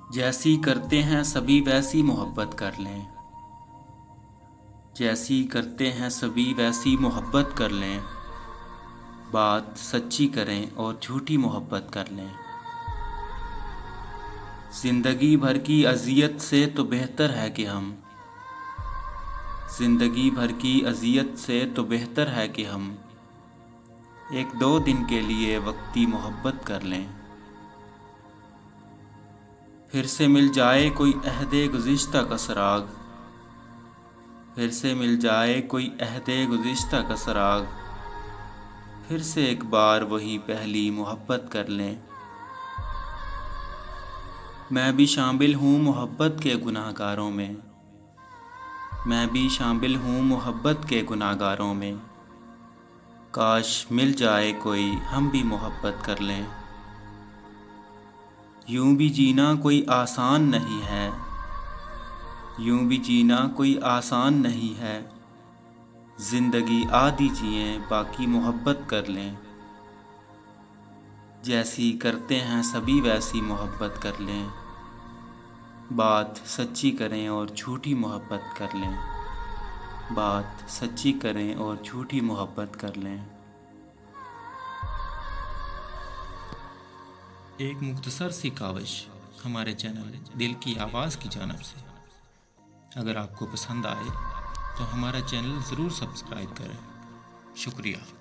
جیسی کرتے ہیں سبھی ویسی محبت کر لیں، جیسی کرتے ہیں سبھی ویسی محبت کر لیں، بات سچی کریں اور جھوٹی محبت کر لیں۔ زندگی بھر کی اذیت سے تو بہتر ہے کہ ہم زندگی بھر کی اذیت سے تو بہتر ہے کہ ہم ایک دو دن کے لیے وقتی محبت کر لیں۔ پھر سے مل جائے کوئی عہد گزشتہ کا سراغ، پھر سے مل جائے کوئی عہد گزشتہ کا سراغ، پھر سے ایک بار وہی پہلی محبت کر لیں۔ میں بھی شامل ہوں محبت کے گناہ گاروں میں، میں بھی شامل ہوں محبت کے گناہ گاروں میں، کاش مل جائے کوئی ہم بھی محبت کر لیں۔ یوں بھی جینا کوئی آسان نہیں ہے، یوں بھی جینا کوئی آسان نہیں ہے، زندگی آدھی جئیں باقی محبت کر لیں۔ جیسی کرتے ہیں سبھی ویسی محبت کر لیں، بات سچی کریں اور جھوٹی محبت کر لیں، بات سچی کریں اور جھوٹی محبت کر لیں۔ ایک مختصر سی کاوش ہمارے چینل دل کی آواز کی جانب سے۔ اگر آپ کو پسند آئے تو ہمارا چینل ضرور سبسکرائب کریں۔ شکریہ۔